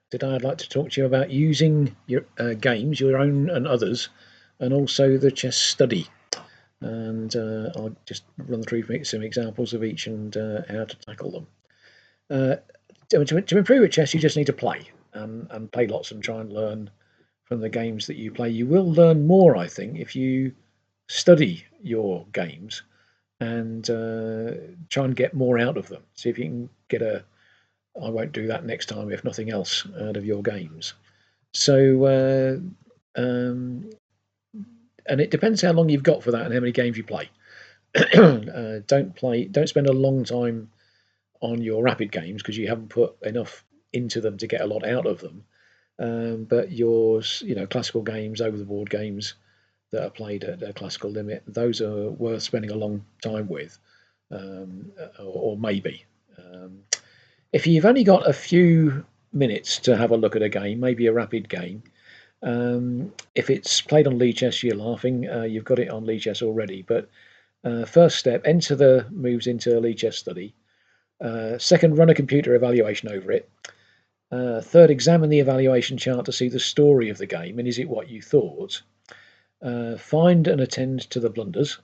Today I'd like to talk to you about using your games, your own and others, and also the chess study. And I'll just run through some examples of each and how to tackle them. Uh, to improve at chess, you just need to play and play lots and try and learn from the games that you play. You will learn more, I think, if you study your games and try and get more out of them. See if you can get a I won't do that next time, if nothing else, out of your games. So, and it depends how long you've got for that and how many games you play. Don't spend a long time on your rapid games because you haven't put enough into them to get a lot out of them. But yours, classical games, over the board games that are played at a classical limit, those are worth spending a long time with, or maybe. Um, if you've only got a few minutes to have a look at a game, maybe a rapid game, if it's played on Lichess, you're laughing. You've got it on Lichess already. But first step, enter the moves into Lichess study. Second, run a computer evaluation over it. Third, examine the evaluation chart to see the story of the game and is it what you thought. Find and attend to the blunders.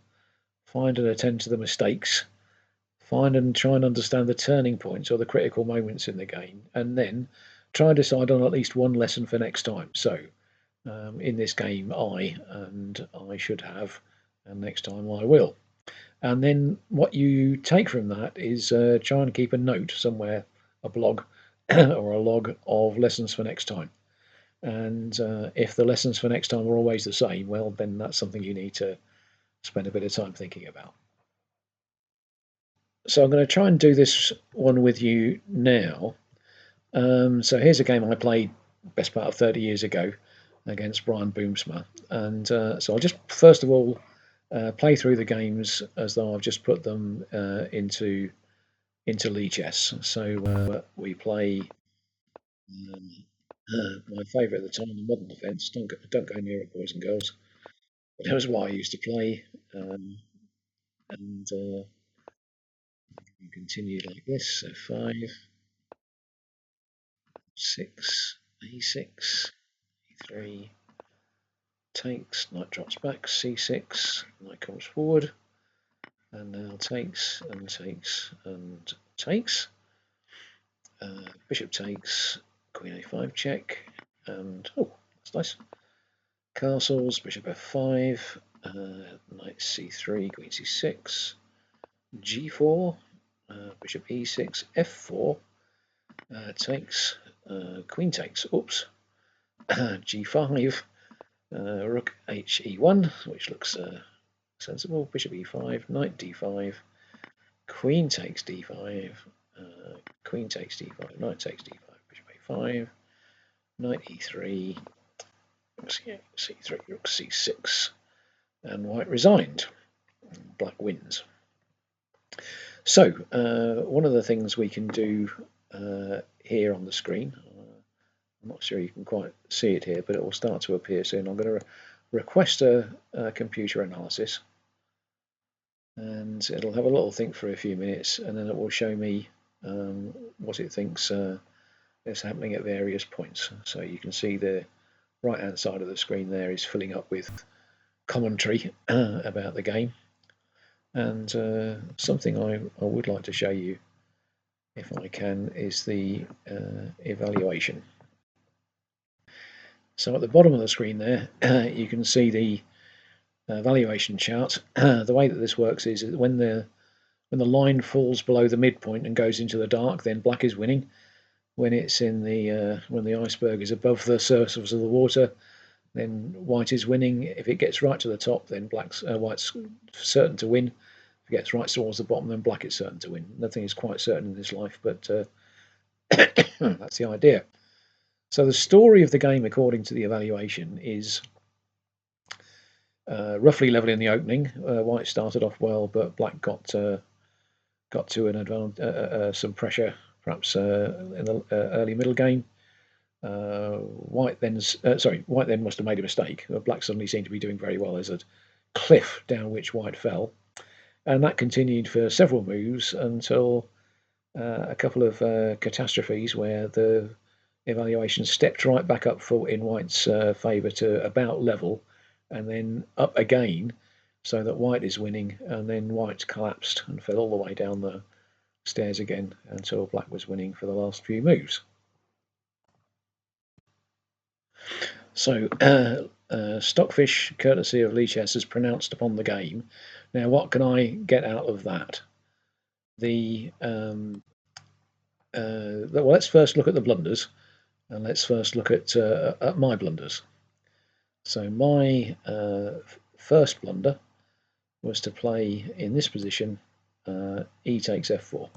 Find and attend to the mistakes. Find and try and understand the turning points or the critical moments in the game, and then try and decide on at least one lesson for next time. So, in this game, I should have, and next time I will. And then what you take from that is try and keep a note somewhere, a blog or a log of lessons for next time. And if the lessons for next time are always the same, well, then that's something you need to spend a bit of time thinking about. So I'm going to try and do this one with you now. So here's a game I played best part of 30 years ago against Brian Boomsma. And so I'll just first of all play through the games as though I've just put them into Lichess. So we play my favourite at the time, the Modern Defence. Don't go near it, boys and girls. But that was what I used to play. And continue like this. So 5, 6, A6, E3, takes, knight drops back, C6, knight comes forward, and now takes and takes and takes. Bishop takes, queen a5 check, and oh, that's nice. Castles, bishop f5, knight c3, queen c6, g4, bishop e6, f4, takes, queen takes, oops, g5, rook he1, which looks sensible, bishop e5, knight d5, queen takes d5, queen takes d5, knight takes d5, bishop a5, knight e3, rook c3, rook c6, and white resigned. Black wins. So one of the things we can do here on the screen, I'm not sure you can quite see it here, but it will start to appear soon. I'm going to request a computer analysis, and it'll have a little think for a few minutes, and then it will show me what it thinks is happening at various points. So you can see the right hand side of the screen there is filling up with commentary about the game, and something I would like to show you, if I can, is the evaluation. So at the bottom of the screen there, you can see the valuation chart. The way that this works is that when the line falls below the midpoint and goes into the dark, then black is winning. When it's in the when the iceberg is above the surface of the water, then white is winning. If it gets right to the top, then white's certain to win. If it gets right towards the bottom, then black is certain to win. Nothing is quite certain in this life, but that's the idea. So the story of the game, according to the evaluation, is roughly level in the opening. White started off well, but black got to an some pressure, perhaps in the early middle game. White then must have made a mistake. Black suddenly seemed to be doing very well. There's a cliff down which white fell, and that continued for several moves until a couple of catastrophes where the evaluation stepped right back up full in White's favour to about level, and then up again, so that White is winning, and then White collapsed and fell all the way down the stairs again until Black was winning for the last few moves. So Stockfish, courtesy of Lichess, has pronounced upon the game. Now, what can I get out of that? Well, let's first look at the blunders, and let's first look at my blunders. So my first blunder was to play in this position, e takes f4.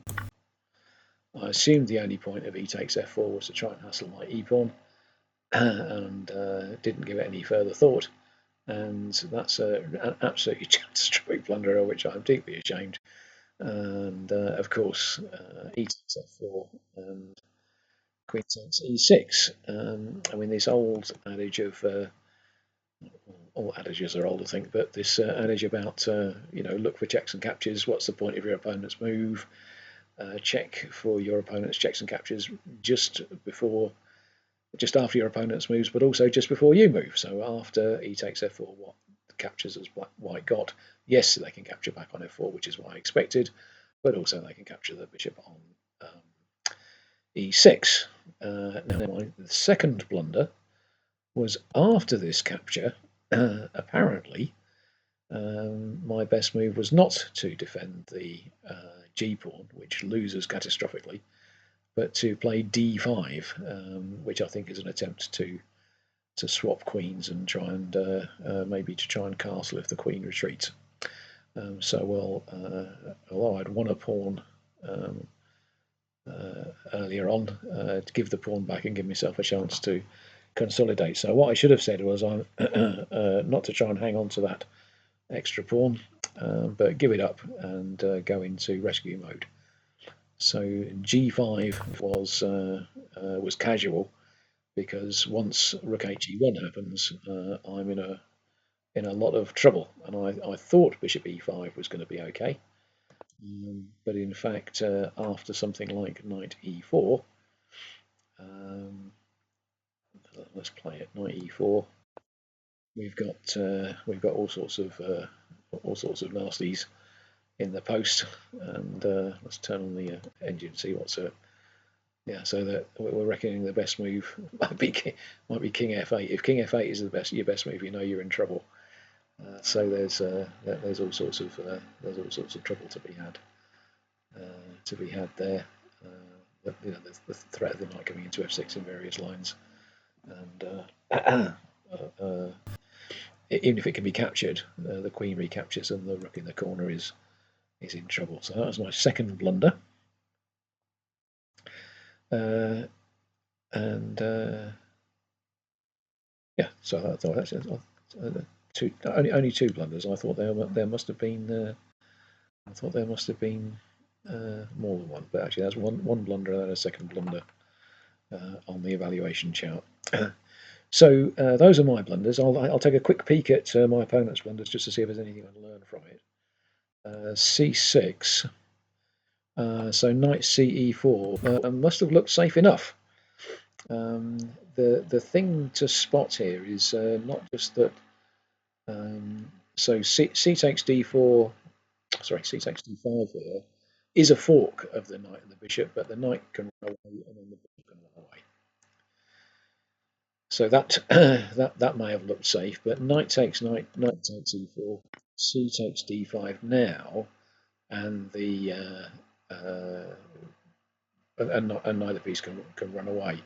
I assumed the only point of e takes f4 was to try and hustle my e-pawn, and didn't give it any further thought. And that's an absolutely catastrophic blunder of which I'm deeply ashamed. And of course, e takes f4 and queen takes e6. I mean, this old adage of all adages are old, I think, but this adage about look for checks and captures. What's the point of your opponent's move? Check for your opponent's checks and captures just after your opponent's moves, but also just before you move. So after e takes f4, what captures has White got? Yes, they can capture back on f4, which is what I expected, but also they can capture the bishop on e6. Now, my second blunder was after this capture. Apparently, my best move was not to defend the g-pawn, which loses catastrophically, but to play d5, which I think is an attempt to swap queens and try and maybe to try and castle if the queen retreats. Although I'd won a pawn earlier on, to give the pawn back and give myself a chance to consolidate. So what I should have said was I'm not to try and hang on to that extra pawn, but give it up and go into rescue mode. So g5 was casual, because once rook h1 happens, I'm in a lot of trouble. And I thought bishop e5 was going to be okay, but in fact, after something like knight e4, let's play it. Knight e4. We've got all sorts of nasties in the post, and let's turn on the engine and see what's so that we're reckoning the best move might be king f8. If king f8 is your best move, you know you're in trouble. So there's all sorts of trouble to be had there. The threat of the knight coming into f6 in various lines, and even if it can be captured, the queen recaptures and the rook in the corner is in trouble. So that was my second blunder. So I thought that's only two blunders. I thought there must have been more than one, but actually that's one blunder and then a second blunder on the evaluation chart. So those are my blunders. I'll take a quick peek at my opponent's blunders just to see if there's anything I can learn from it. c6. So knight ce4 must have looked safe enough. The thing to spot here is not just that. So c takes d4. Sorry, c takes d5 here is a fork of the knight and the bishop, but the knight can run away and then the bishop can run away. So that that may have looked safe, but knight takes knight takes e4, c takes d5 now, and the and neither piece can run away.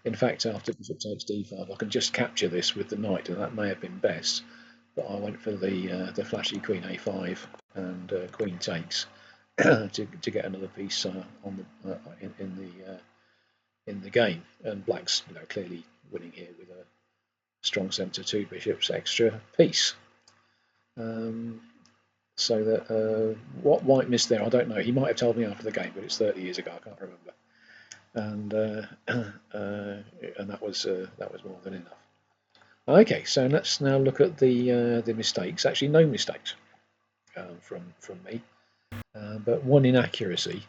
In fact, after bishop takes d5, I can just capture this with the knight, and that may have been best. But I went for the flashy queen a5 and queen takes to get another piece on the in the game. And Black's clearly winning here with a strong centre, two bishops, extra piece. So that what White missed there, I don't know. He might have told me after the game, but it's 30 years ago. I can't remember. And that was more than enough. Okay, so let's now look at the mistakes. Actually, no mistakes from me, but one inaccuracy,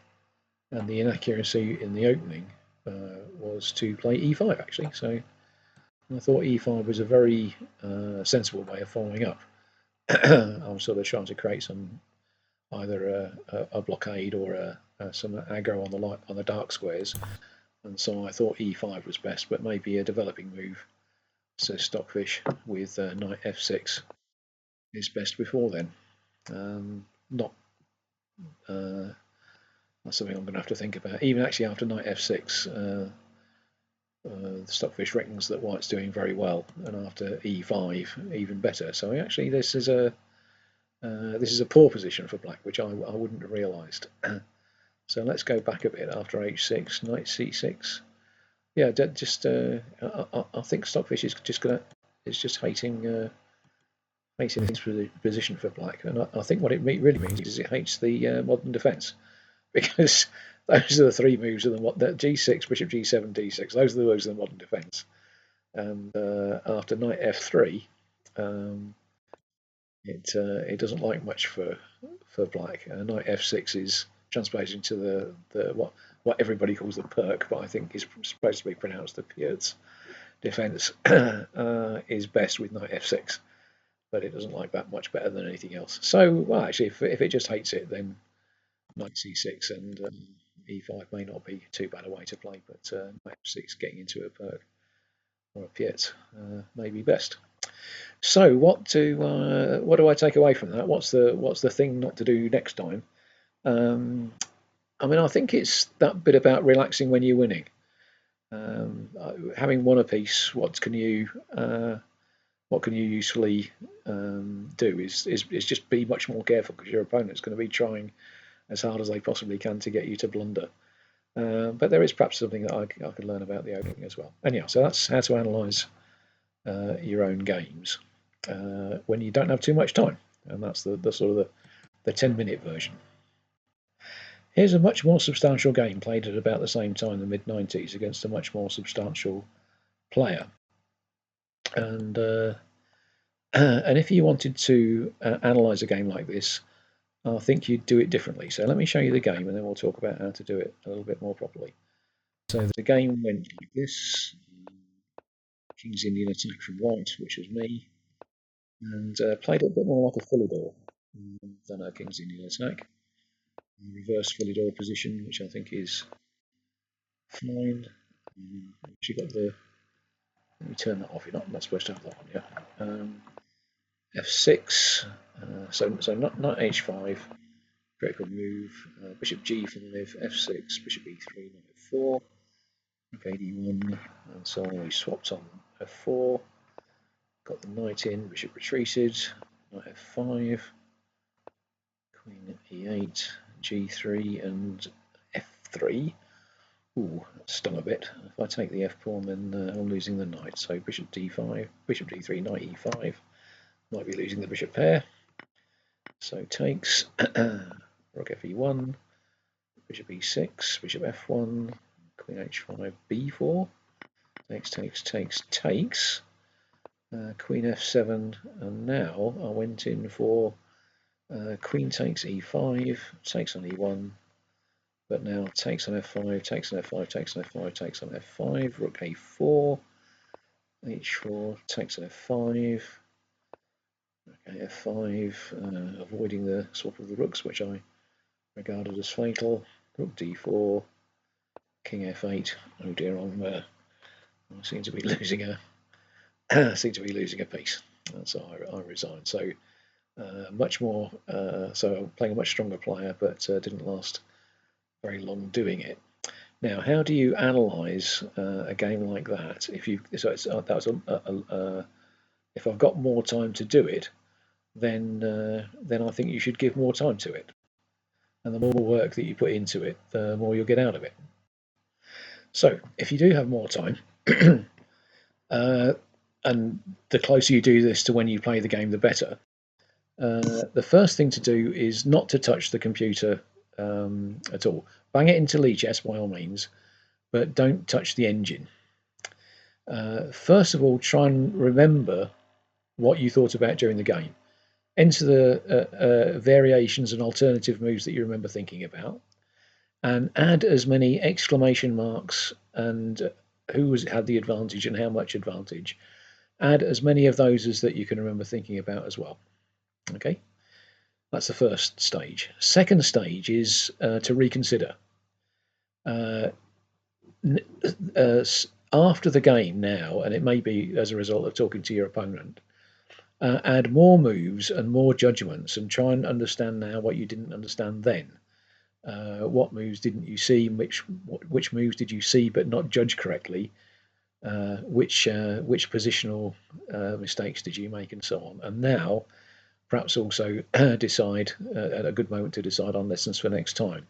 and the inaccuracy in the opening was to play e5 actually. So I thought e5 was a very sensible way of following up. I was sort of trying to create some either a blockade or some aggro on the dark squares, and so I thought e5 was best, but maybe a developing move, so Stockfish with knight f6 is best before then. Not That's something I'm going to have to think about. Even actually after knight f6, the Stockfish reckons that white's doing very well, and after e5 even better. So actually this is a poor position for black, which I wouldn't have realised. So let's go back a bit after h6, knight c6. Yeah, just I think Stockfish is just hating this position for black, and I think what it really means is it hates the modern defence, because those are the three moves of the g6, bishop g7, d6. Those are the moves of the modern defence. And after knight f3, it doesn't like much for black. Knight f6 is translating to the what everybody calls the perk, but I think is supposed to be pronounced the Piert's defence is best with knight f6, but it doesn't like that much better than anything else. So, well, actually, if it just hates it, then knight c6 and e5 may not be too bad a way to play, but knight f6 getting into a perk or a Piet may be best. So what do I take away from that? What's the thing not to do next time? I mean, I think it's that bit about relaxing when you're winning. Having won a piece, what can you usefully do is just be much more careful, because your opponent's going to be trying as hard as they possibly can to get you to blunder. But there is perhaps something that I could learn about the opening as well. Anyhow, so that's how to analyse your own games when you don't have too much time, and that's the sort of the 10-minute version. Here's a much more substantial game played at about the same time in the mid-90s against a much more substantial player. And if you wanted to analyse a game like this, I think you'd do it differently. So let me show you the game, and then we'll talk about how to do it a little bit more properly. So the game went like this. King's Indian attack from white, which was me, and played it a bit more like a Philidor than a King's Indian attack. Reverse Philidor position, which I think is fine. Actually got the... Let me turn that off. You're not supposed to have that on, yeah. F6. So not h5. Critical move. Bishop g5, f6, bishop e3, knight f4. Okay, d1, and so on. We swapped on f4. Got the knight in, bishop retreated, knight f5, queen e8, g3, and f3. Ooh, that stung a bit. If I take the f pawn, then I'm losing the knight. So bishop d5, bishop d3, knight e5. Might be losing the bishop pair. So takes, rook fe1, bishop e6, bishop f1, queen h5, b4. Takes. Queen f7, and now I went in for queen takes e5, takes on e1, but now takes on f5, takes on f5, takes on f5, takes on f5, rook a4, h4, takes on f5, okay, f5, avoiding the swap of the rooks, which I regarded as fatal, rook d4, king f8. Oh dear, I seem to be losing a piece, so I resigned. So much more. So playing a much stronger player, but didn't last very long doing it. Now, how do you analyse a game like that? If I've got more time to do it, then I think you should give more time to it, and the more work that you put into it, the more you'll get out of it. So, if you do have more time, and the closer you do this to when you play the game, the better. The first thing to do is not to touch the computer at all. Bang it into Lichess by all means, but don't touch the engine. First of all, try and remember what you thought about during the game. Enter the variations and alternative moves that you remember thinking about, and add as many exclamation marks and who had the advantage and how much advantage. Add as many of those as that you can remember thinking about as well. Okay, that's the first stage. Second stage is to reconsider. Uh, After the game now, and it may be as a result of talking to your opponent, add more moves and more judgments and try and understand now what you didn't understand then. What moves didn't you see? Which moves did you see but not judge correctly? Which positional mistakes did you make, and so on. And now, perhaps also decide at a good moment to decide on lessons for next time.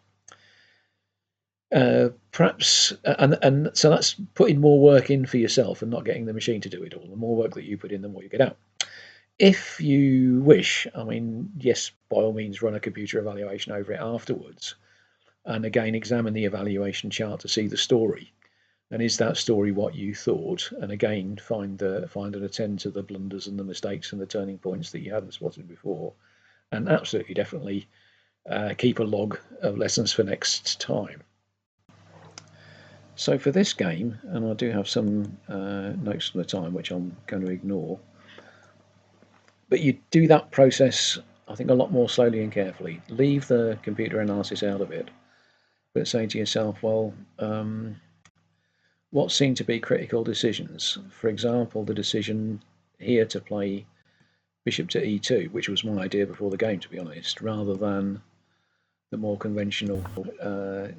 Perhaps, and so that's putting more work in for yourself and not getting the machine to do it all. The more work that you put in, the more you get out. If you wish, I mean, yes, by all means, run a computer evaluation over it afterwards, and again examine the evaluation chart to see the story. And is that story what you thought? And again, find and attend to the blunders and the mistakes and the turning points that you hadn't spotted before. And absolutely, definitely keep a log of lessons for next time. So for this game, and I do have some notes from the time which I'm going to ignore, but you do that process, I think, a lot more slowly and carefully. Leave the computer analysis out of it, but say to yourself, well, what seem to be critical decisions? For example, the decision here to play bishop to e2, which was my idea before the game, to be honest, rather than the more conventional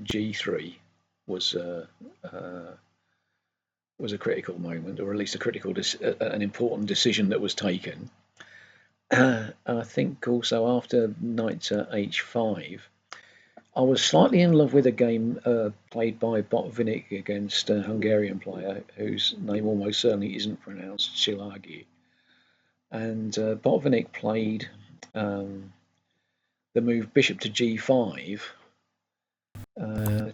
g3 was a critical moment, or at least an important decision that was taken. I think also after knight to h5, I was slightly in love with a game played by Botvinnik against a Hungarian player whose name almost certainly isn't pronounced Silagi. And Botvinnik played the move bishop to g5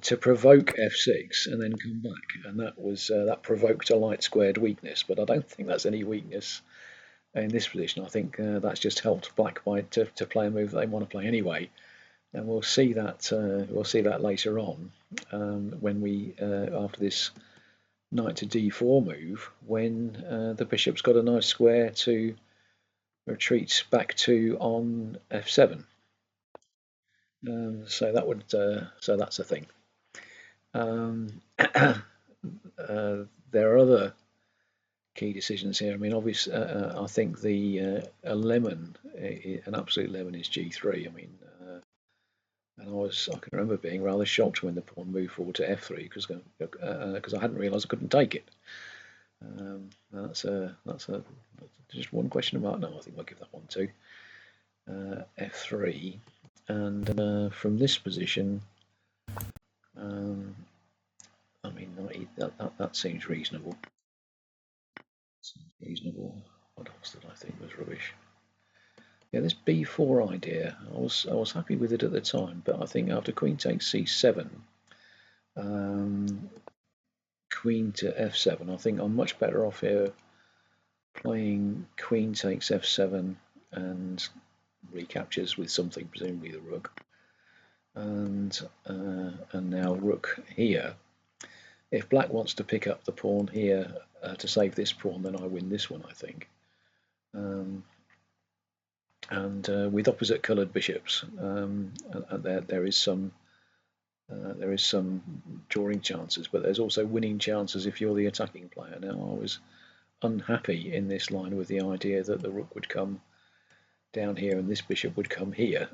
to provoke f6 and then come back, and that provoked a light squared weakness. But I don't think that's any weakness in this position. I think that's just helped Black White to play a move that they want to play anyway, and we'll see that later on when we after this knight to d4 move, when the bishop's got a nice square to retreat back to on f7. So that's a thing. There are other key decisions here. I mean, obviously, I think an absolute lemon is g3. I mean, and I can remember being rather shocked when the pawn moved forward to f3 because I hadn't realised I couldn't take it. That's just one question mark. No, I think I'll give that one to f3, and from this position. I mean, that seems reasonable. What else did I think was rubbish? Yeah, this b4 idea, I was happy with it at the time, but I think after queen takes c7, queen to f7, I think I'm much better off here playing queen takes f7 and recaptures with something, presumably the rook, and now rook here. If Black wants to pick up the pawn here to save this pawn, then I win this one, I think. And with opposite coloured bishops, there is some drawing chances, but there's also winning chances if you're the attacking player. Now, I was unhappy in this line with the idea that the rook would come down here and this bishop would come here.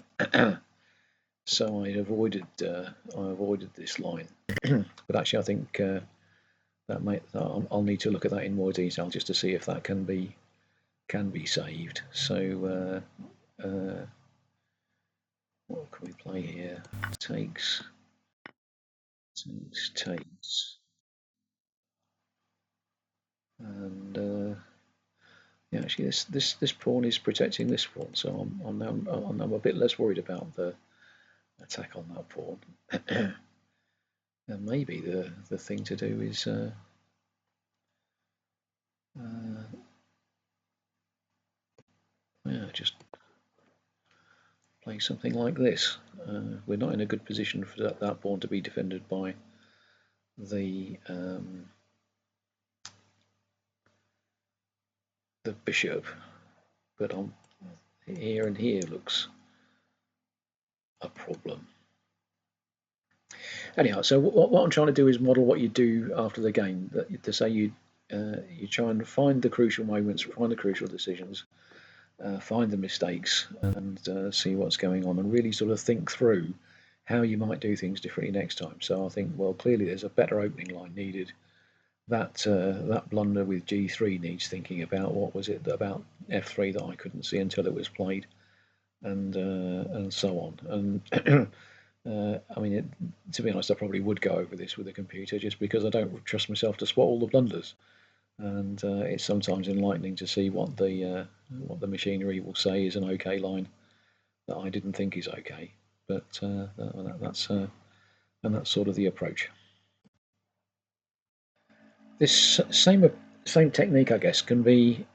So I avoided this line. But actually, I think I'll need to look at that in more detail just to see if that can be saved. So what can we play here? Takes. And yeah, actually, this pawn is protecting this pawn, so I'm now a bit less worried about the attack on that pawn. And maybe the thing to do is yeah, just play something like this. We're not in a good position for that pawn to be defended by the bishop, but on here and here looks a problem. Anyhow, so what I'm trying to do is model what you do after the game. To say you try and find the crucial moments, find the crucial decisions, find the mistakes, and see what's going on, and really sort of think through how you might do things differently next time. So I think, well, clearly there's a better opening line needed. That blunder with G3 needs thinking about. What was it about F3 that I couldn't see until it was played, and so on. And I mean, to be honest, I probably would go over this with a computer just because I don't trust myself to spot all the blunders. And it's sometimes enlightening to see what the machinery will say is an OK line that I didn't think is OK. But that's sort of the approach. This same technique, I guess, can be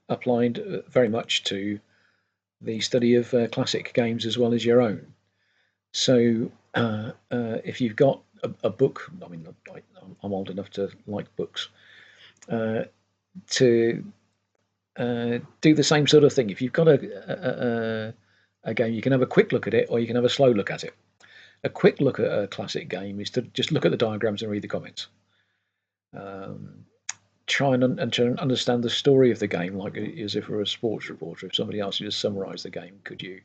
applied very much to the study of classic games as well as your own. So if you've got a book, I mean, I'm old enough to like books, to do the same sort of thing. If you've got a game, you can have a quick look at it, or you can have a slow look at it. A quick look at a classic game is to just look at the diagrams and read the comments. Try and try and understand the story of the game, like as if we're a sports reporter. If somebody asked you to summarise the game, could you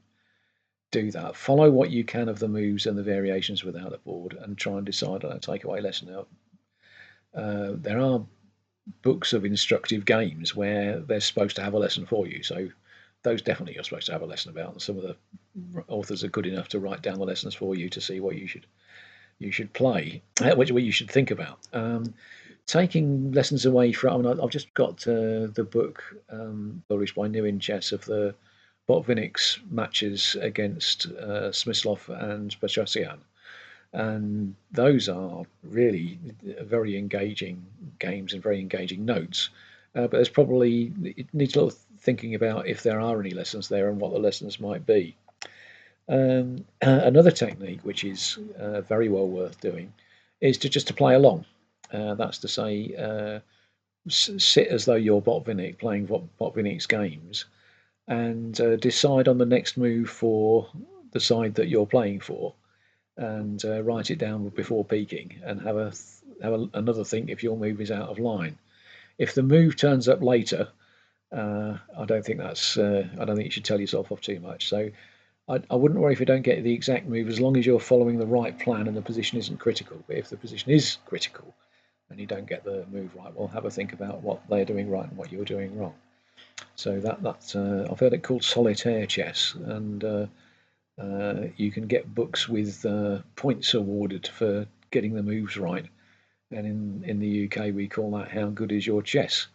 do that? Follow what you can of the moves and the variations without a board, and try and decide on a takeaway lesson. Now, there are books of instructive games where they're supposed to have a lesson for you, so those definitely you're supposed to have a lesson about, and some of the authors are good enough to write down the lessons for you to see what you should play, what you should think about. Taking lessons away from, I mean, I've just got the book published by New in Chess of the Botvinnik's matches against Smyslov and Petrosian, and those are really very engaging games and very engaging notes. But there's probably, it needs a lot of thinking about if there are any lessons there and what the lessons might be. Another technique which is very well worth doing is to play along. That's to say, sit as though you're Botvinnik playing Botvinnik's games, and decide on the next move for the side that you're playing for, and write it down before peaking, and have another think if your move is out of line. If the move turns up later, I don't think you should tell yourself off too much. So I wouldn't worry if you don't get the exact move, as long as you're following the right plan and the position isn't critical. But if the position is critical and you don't get the move right, well, have a think about what they're doing right and what you're doing wrong. So that's I've heard it called solitaire chess, and you can get books with points awarded for getting the moves right. And in the UK, we call that "How Good Is Your Chess?"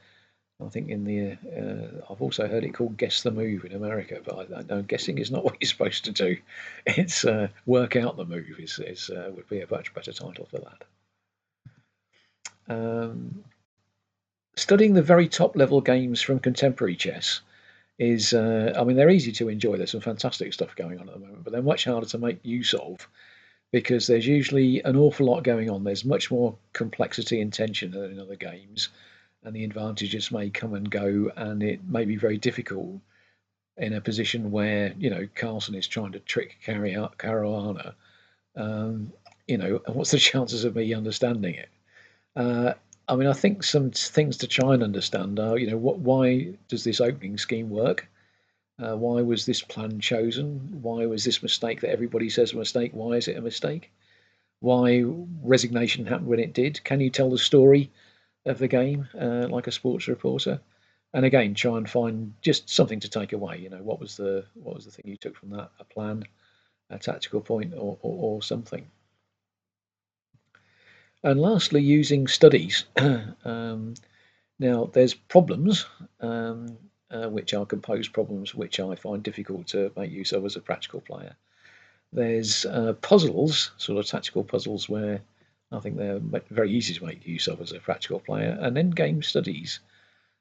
I think I've also heard it called "Guess the Move" in America, but I know guessing is not what you're supposed to do. It's "Work Out the Move" would be a much better title for that. Studying the very top level games from contemporary chess is, I mean, they're easy to enjoy. There's some fantastic stuff going on at the moment, but they're much harder to make use of because there's usually an awful lot going on. There's much more complexity and tension than in other games, and the advantages may come and go, and it may be very difficult in a position where, Carlsen is trying to trick Caruana. What's the chances of me understanding it? I mean, I think some things to try and understand are, why does this opening scheme work? Why was this plan chosen? Why was this mistake that everybody says a mistake? Why is it a mistake? Why resignation happened when it did? Can you tell the story of the game like a sports reporter? And again, try and find just something to take away. What was the thing you took from that? A plan, a tactical point, or something. And lastly, using studies. Now, there's problems, which are composed problems, which I find difficult to make use of as a practical player. There's puzzles, sort of tactical puzzles, where I think they're very easy to make use of as a practical player. And then game studies,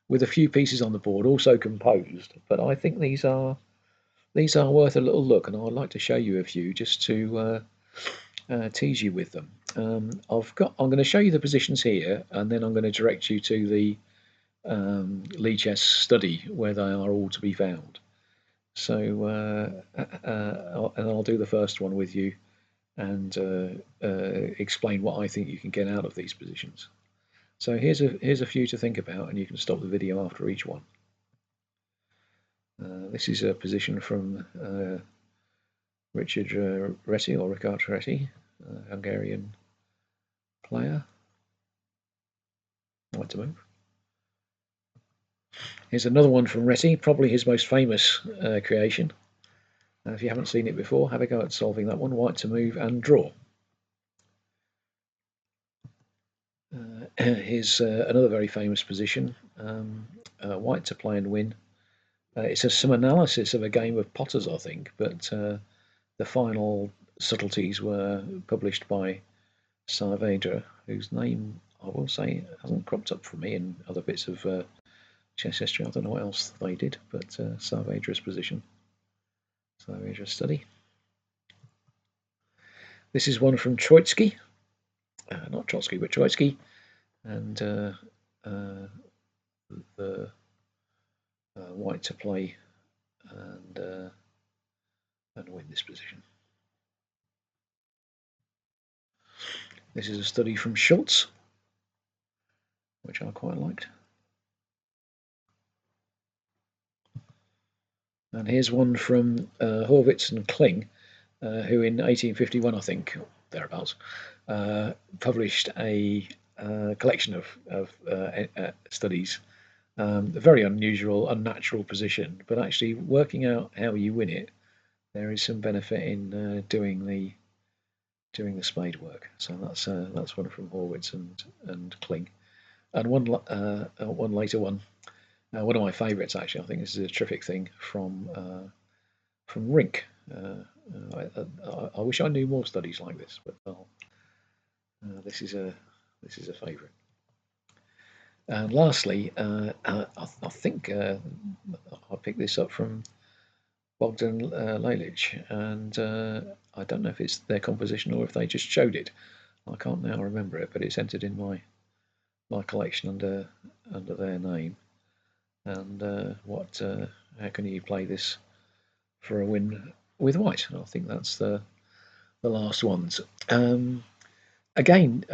with a few pieces on the board, also composed. But I think these are worth a little look, and I'd like to show you a few just to tease you with them. I'm going to show you the positions here, and then I'm going to direct you to the Lichess study where they are all to be found. So, and I'll do the first one with you and explain what I think you can get out of these positions. So here's a few to think about, and you can stop the video after each one. This is a position from Richard Reti, or Ricard Reti, Hungarian player. White to move. Here's another one from Reti, probably his most famous creation. If you haven't seen it before, have a go at solving that one. White to move and draw. Here's another very famous position. White to play and win. It's some analysis of a game of Potters, I think, but the final subtleties were published by Saavedra, whose name, I will say, hasn't cropped up for me in other bits of chess history. I don't know what else they did, but Saavedra's position, Saavedra's study. This is one from Troitsky, not Trotsky, but Troitsky, and the white to play and win this position. This is a study from Schultz, which I quite liked. And here's one from Horwitz and Kling, who in 1851, I think, thereabouts, published a collection of studies. A very unusual, unnatural position, but actually working out how you win it, there is some benefit in doing the spade work. So that's one from Horwitz and Kling, and one later one. One of my favourites, actually. I think this is a terrific thing from Rink. I wish I knew more studies like this, but this is a favourite. And lastly, I think I picked this up from Bogdan Lalic, and I don't know if it's their composition or if they just showed it. I can't now remember it, but it's entered in my collection under their name. And how can you play this for a win with white? I think that's the last ones. Again,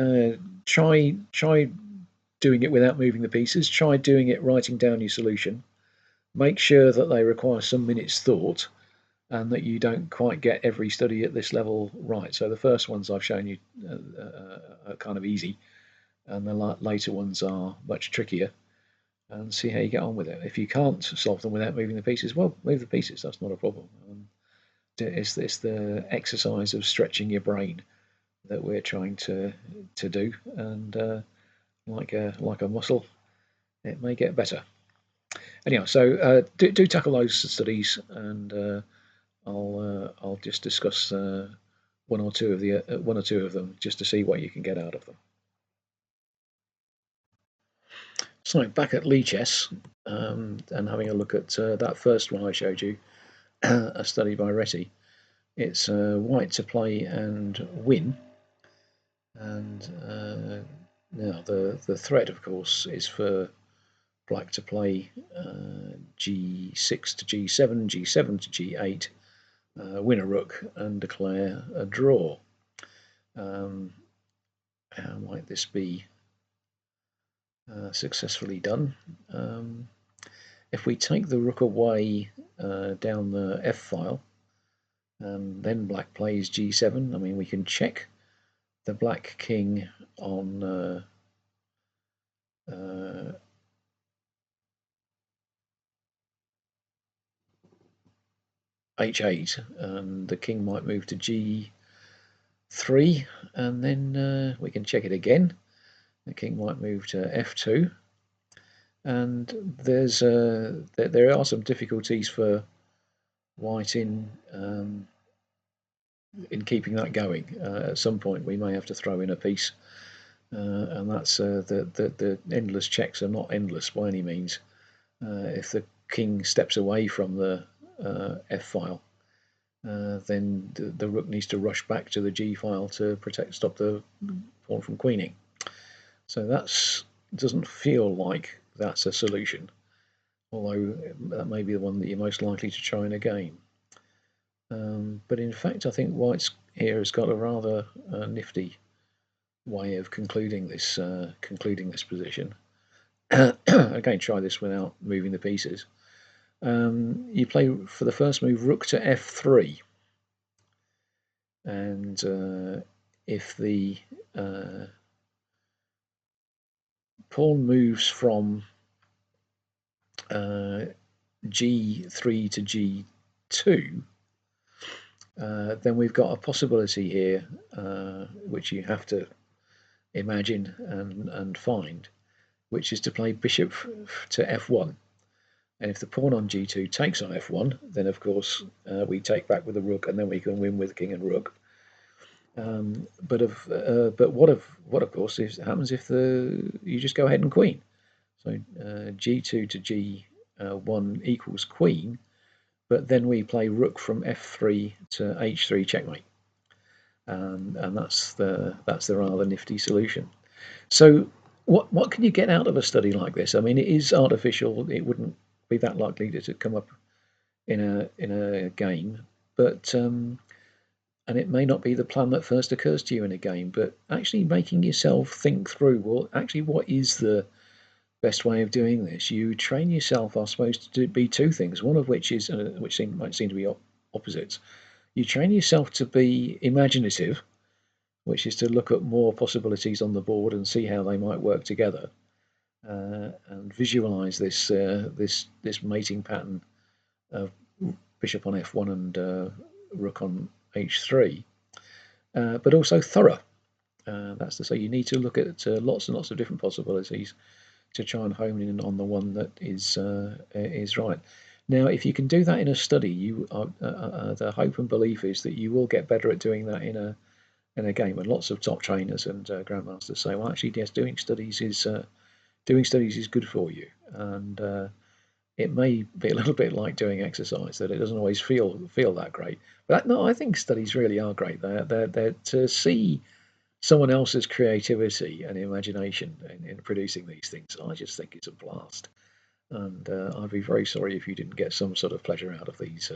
try doing it without moving the pieces. Try doing it writing down your solution. Make sure that they require some minutes thought, and that you don't quite get every study at this level right. So the first ones I've shown you are kind of easy, and the later ones are much trickier. And see how you get on with it. If you can't solve them without moving the pieces, well, move the pieces. That's not a problem. It's the exercise of stretching your brain that we're trying to do, and like a muscle, it may get better. Anyhow, so do tackle those studies, and I'll just discuss one or two of them just to see what you can get out of them. So back at Lichess, and having a look at that first one I showed you, a study by Reti. It's white to play and win, and now the threat, of course, is for black to play g6 to g7, g7 to g8, win a rook and declare a draw. How might this be successfully done? If we take the rook away down the f file, and then black plays g7, I mean, we can check the black king on h8, and the king might move to g3, and then we can check it again. The king might move to f2, and there are some difficulties for white in keeping that going. At some point, we may have to throw in a piece, and that's the endless checks are not endless by any means. If the king steps away from the f file, then the rook needs to rush back to the g file to stop the pawn from queening. So that doesn't feel like that's a solution, although that may be the one that you're most likely to try in a game. But in fact, I think White's here has got a rather nifty way of concluding this position. Again, try this without moving the pieces. You play for the first move rook to f3, and if the pawn moves from g3 to g2, then we've got a possibility here, which you have to imagine and find, which is to play bishop to f1. And if the pawn on g2 takes on f1, then of course we take back with the rook, and then we can win with king and rook. But what of course happens if you just go ahead and queen? So g2 to g1 equals queen, but then we play rook from f3 to h3 checkmate, and that's the rather nifty solution. So what can you get out of a study like this? I mean, it is artificial. It wouldn't be that likely to come up in a game, but and it may not be the plan that first occurs to you in a game, but actually making yourself think through, well, actually, what is the best way of doing this? You train yourself, I suppose, to be two things. One of which is, might seem to be opposites. You train yourself to be imaginative, which is to look at more possibilities on the board and see how they might work together, and visualize this mating pattern of bishop on f1 and rook on h3, but also thorough. That's to say, you need to look at lots and lots of different possibilities to try and hone in on the one that is right. Now, if you can do that in a study, the hope and belief is that you will get better at doing that in a game. And lots of top trainers and grandmasters say, well, actually, yes, doing studies is good for you, and it may be a little bit like doing exercise, that it doesn't always feel that great. But no, I think studies really are great. They're to see someone else's creativity and imagination in producing these things. I just think it's a blast, and I'd be very sorry if you didn't get some sort of pleasure out of these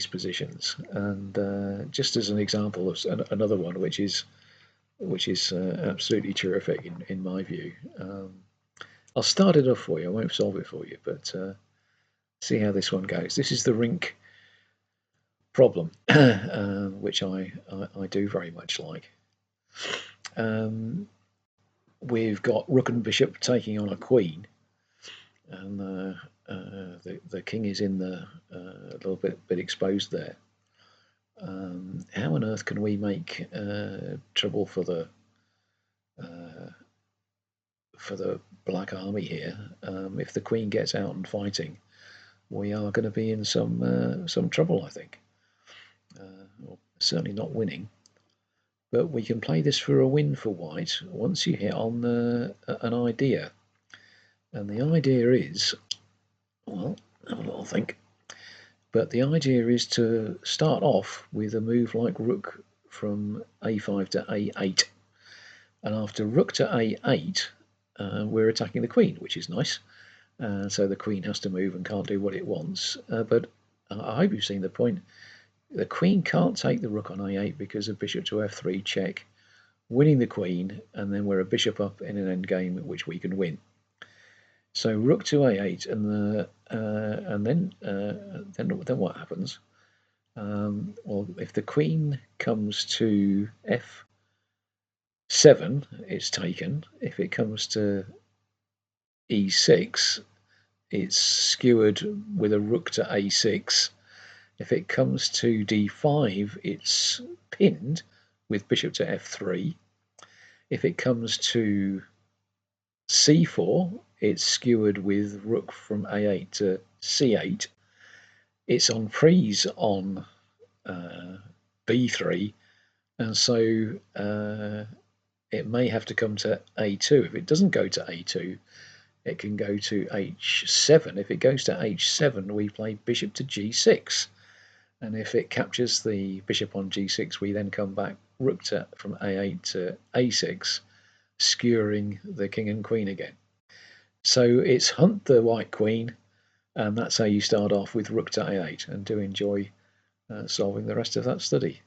positions. And just as an example of another one, which is absolutely terrific in my view. I'll start it off for you. I won't solve it for you, but see how this one goes. This is the rink problem, which I do very much like. We've got rook and bishop taking on a queen, and the king is in the a little bit exposed there. How on earth can we make trouble for the black army here? If the queen gets out and fighting, we are going to be in some trouble, I think. Well, certainly not winning, but we can play this for a win for white once you hit on an idea. And the idea is, well, have a little think, but the idea is to start off with a move like rook from a5 to a8, and after rook to a8, we're attacking the queen, which is nice. So the queen has to move and can't do what it wants. But I hope you've seen the point. The queen can't take the rook on a8 because of bishop to f3 check, winning the queen, and then we're a bishop up in an endgame which we can win. So rook to a8, and then what happens? Well, if the queen comes to f7, it's taken. If it comes to e6, it's skewered with a rook to a6. If it comes to d5, it's pinned with bishop to f3. If it comes to c4, it's skewered with rook from a8 to c8. It's on prise on b3, and so it may have to come to a2. If it doesn't go to a2, it can go to h7. If it goes to h7, we play bishop to g6. And if it captures the bishop on g6, we then come back rook from a8 to a6, skewering the king and queen again. So it's hunt the white queen, and that's how you start off with rook to a8, and do enjoy solving the rest of that study.